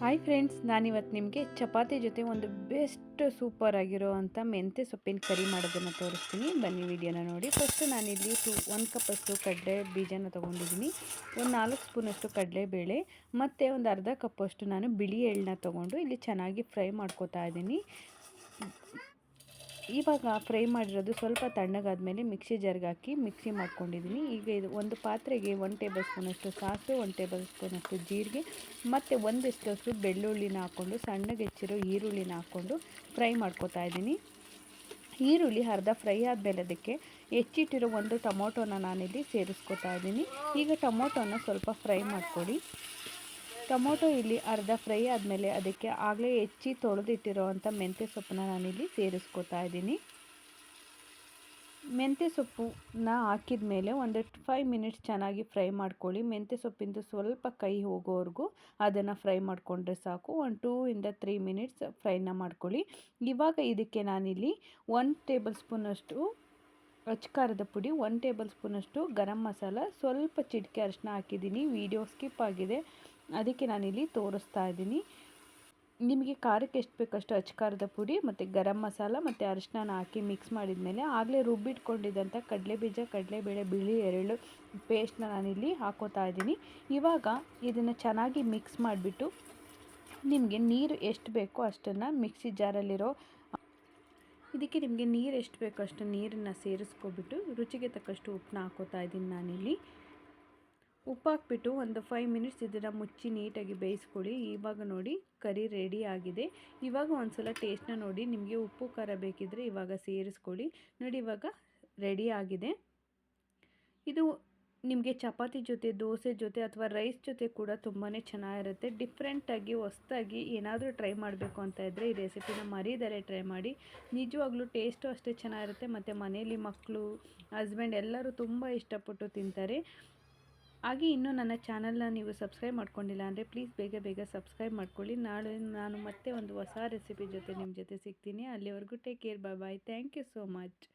Hi friends, ನಾನಿವತ್ತು ನಿಮಗೆ ಚಪಾತಿ ಜೊತೆ ಒಂದು ಬೆಸ್ಟ್ ಸೂಪರ್ ಆಗಿರೋ ಅಂಥ ಮೆಂತ್ಯ ಸೊಪ್ಪಿನ ಕರಿ ಮಾಡೋದನ್ನು ತೋರಿಸ್ತೀನಿ. ಬನ್ನಿ ವಿಡಿಯೋನ ನೋಡಿ. ಫಸ್ಟು ನಾನಿಲ್ಲಿ 1 ಕಪ್ಪಷ್ಟು ಕಡಲೆ ಬೀಜನ ತೊಗೊಂಡಿದ್ದೀನಿ, ಒಂದು 4 ಸ್ಪೂನಷ್ಟು ಕಡಲೆಬೇಳೆ ಮತ್ತು ಒಂದು ಅರ್ಧ ಕಪ್ಪಷ್ಟು ನಾನು ಬಿಳಿ ಎಳ್ಳನ್ನ ತೊಗೊಂಡು ಇಲ್ಲಿ ಚೆನ್ನಾಗಿ ಫ್ರೈ ಮಾಡ್ಕೋತಾ ಇದ್ದೀನಿ. ಇವಾಗ ಫ್ರೈ ಮಾಡಿರೋದು ಸ್ವಲ್ಪ ತಣ್ಣಗಾದ್ಮೇಲೆ ಮಿಕ್ಸಿ ಜಾರ್ಗೆ ಹಾಕಿ ಮಿಕ್ಸಿ ಮಾಡ್ಕೊಂಡಿದ್ದೀನಿ. ಈಗ ಇದು ಒಂದು ಪಾತ್ರೆಗೆ 1 ಟೇಬಲ್ ಸ್ಪೂನಷ್ಟು ಸಾಸಿವೆ, 1 ಟೇಬಲ್ ಸ್ಪೂನಷ್ಟು ಜೀರಿಗೆ ಮತ್ತು ಒಂದಿಷ್ಟು ಬೆಳ್ಳುಳ್ಳಿನ ಹಾಕ್ಕೊಂಡು ಸಣ್ಣಗೆ ಹೆಚ್ಚಿರೋ ಈರುಳ್ಳಿನ ಹಾಕ್ಕೊಂಡು ಫ್ರೈ ಮಾಡ್ಕೊತಾ ಇದ್ದೀನಿ. ಈರುಳ್ಳಿ ಅರ್ಧ ಫ್ರೈ ಆದಮೇಲೆ ಅದಕ್ಕೆ ಹೆಚ್ಚಿಟ್ಟಿರೋ ಒಂದು ಟೊಮೊಟೊನ ನಾನಿಲ್ಲಿ ಸೇರಿಸ್ಕೊತಾ ಇದ್ದೀನಿ. ಈಗ ಟೊಮೊಟೊನ ಸ್ವಲ್ಪ ಫ್ರೈ ಮಾಡ್ಕೊಳ್ಳಿ. ಟೊಮೊಟೊ ಇಲ್ಲಿ ಅರ್ಧ ಫ್ರೈ ಆದಮೇಲೆ ಅದಕ್ಕೆ ಆಗಲೇ ಹೆಚ್ಚಿ ತೊಳೆದಿಟ್ಟಿರೋ ಅಂಥ ಮೆಂತ್ಯ ಸೊಪ್ಪನ್ನ ನಾನಿಲ್ಲಿ ಸೇರಿಸ್ಕೊತಾ ಇದ್ದೀನಿ. ಮೆಂತ್ಯ ಸೊಪ್ಪನ್ನ ಹಾಕಿದ ಮೇಲೆ ಒಂದು 5 ಮಿನಿಟ್ಸ್ ಚೆನ್ನಾಗಿ ಫ್ರೈ ಮಾಡ್ಕೊಳ್ಳಿ. ಮೆಂತ್ಯ ಸೊಪ್ಪಿಂದು ಸ್ವಲ್ಪ ಕೈ ಹೋಗೋವರೆಗೂ ಅದನ್ನು ಫ್ರೈ ಮಾಡಿಕೊಂಡ್ರೆ ಸಾಕು. 2 ಇಂದ 3 ಮಿನಿಟ್ಸ್ ಫ್ರೈನ ಮಾಡ್ಕೊಳ್ಳಿ. ಇವಾಗ ಇದಕ್ಕೆ ನಾನಿಲ್ಲಿ 1 ಟೇಬಲ್ ಸ್ಪೂನಷ್ಟು ಅಚ್ಕಾರದ ಪುಡಿ, 1 ಟೇಬಲ್ ಸ್ಪೂನಷ್ಟು ಗರಂ ಮಸಾಲ, ಸ್ವಲ್ಪ ಚಿಟಿಕೆ ಅರಿಶಿನ ಹಾಕಿದ್ದೀನಿ. ವಿಡಿಯೋ ಸ್ಕಿಪ್ ಆಗಿದೆ, ಅದಕ್ಕೆ ನಾನಿಲ್ಲಿ ತೋರಿಸ್ತಾ ಇದ್ದೀನಿ. ನಿಮಗೆ ಖಾರಕ್ಕೆ ಎಷ್ಟು ಬೇಕಷ್ಟು ಅಚ್ಕಾರದ ಪುಡಿ ಮತ್ತು ಗರಂ ಮಸಾಲ ಮತ್ತು ಅರಿಶಿನ ಹಾಕಿ ಮಿಕ್ಸ್ ಮಾಡಿದ ಮೇಲೆ ಆಗಲೇ ರುಬ್ಬಿಟ್ಕೊಂಡಿದ್ದಂಥ ಕಡಲೆಬೀಜ, ಕಡಲೆಬೇಳೆ, ಬಿಳಿ ಎಳ್ಳು ಪೇಸ್ಟ್ನ ನಾನಿಲ್ಲಿ ಹಾಕೋತಾ ಇದ್ದೀನಿ. ಇವಾಗ ಇದನ್ನು ಚೆನ್ನಾಗಿ ಮಿಕ್ಸ್ ಮಾಡಿಬಿಟ್ಟು ನಿಮಗೆ ನೀರು ಎಷ್ಟು ಬೇಕೋ ಅಷ್ಟನ್ನು ಮಿಕ್ಸಿ ಜಾರಲ್ಲಿರೋ ಇದಕ್ಕೆ ನಿಮಗೆ ನೀರು ಎಷ್ಟು ಬೇಕೋ ಅಷ್ಟು ನೀರನ್ನು ಸೇರಿಸ್ಕೊಬಿಟ್ಟು ರುಚಿಗೆ ತಕ್ಕಷ್ಟು ಉಪ್ಪನ್ನ ಹಾಕೋತಾ ಇದ್ದೀನಿ ನಾನಿಲ್ಲಿ. ಉಪ್ಪು ಹಾಕ್ಬಿಟ್ಟು ಒಂದು 5 ಮಿನಿಟ್ಸ್ ಇದನ್ನು ಮುಚ್ಚಿ ನೀಟಾಗಿ ಬೇಯಿಸ್ಕೊಳ್ಳಿ. ಇವಾಗ ನೋಡಿ ಕರಿ ರೆಡಿ ಆಗಿದೆ. ಇವಾಗ ಒಂದು ಸಲ ಟೇಸ್ಟ್ನ ನೋಡಿ, ನಿಮಗೆ ಉಪ್ಪು ಖಾರ ಬೇಕಿದ್ದರೆ ಇವಾಗ ಸೇರಿಸ್ಕೊಳ್ಳಿ. ನೋಡಿ ಇವಾಗ ರೆಡಿ ಆಗಿದೆ. ಇದು ನಿಮಗೆ ಚಪಾತಿ ಜೊತೆ, ದೋಸೆ ಜೊತೆ ಅಥವಾ ರೈಸ್ ಜೊತೆ ಕೂಡ ತುಂಬಾ ಚೆನ್ನಾಗಿರುತ್ತೆ. ಡಿಫ್ರೆಂಟಾಗಿ ಹೊಸ್ದಾಗಿ ಏನಾದರೂ ಟ್ರೈ ಮಾಡಬೇಕು ಅಂತ ಇದ್ದರೆ ಈ ರೆಸಿಪಿನ ಮರೀದಲ್ಲೇ ಟ್ರೈ ಮಾಡಿ. ನಿಜವಾಗ್ಲೂ ಟೇಸ್ಟು ಅಷ್ಟೇ ಚೆನ್ನಾಗಿರುತ್ತೆ ಮತ್ತು ಮನೇಲಿ ಮಕ್ಕಳು, ಹಸ್ಬೆಂಡ್ ಎಲ್ಲರೂ ತುಂಬ ಇಷ್ಟಪಟ್ಟು ತಿಂತಾರೆ. ಹಾಗೆ ಇನ್ನೂ ನನ್ನ ಚಾನಲ್ನ ನೀವು ಸಬ್ಸ್ಕ್ರೈಬ್ ಮಾಡ್ಕೊಂಡಿಲ್ಲ ಅಂದರೆ ಪ್ಲೀಸ್ ಬೇಗ ಸಬ್ಸ್ಕ್ರೈಬ್ ಮಾಡ್ಕೊಳ್ಳಿ. ನಾಳೆ ನಾನು ಮತ್ತೆ ಒಂದು ಹೊಸ ರೆಸಿಪಿ ಜೊತೆ ನಿಮ್ಮ ಜೊತೆ ಸಿಗ್ತೀನಿ. ಅಲ್ಲಿವರೆಗೂ take care, bye. Thank you so much.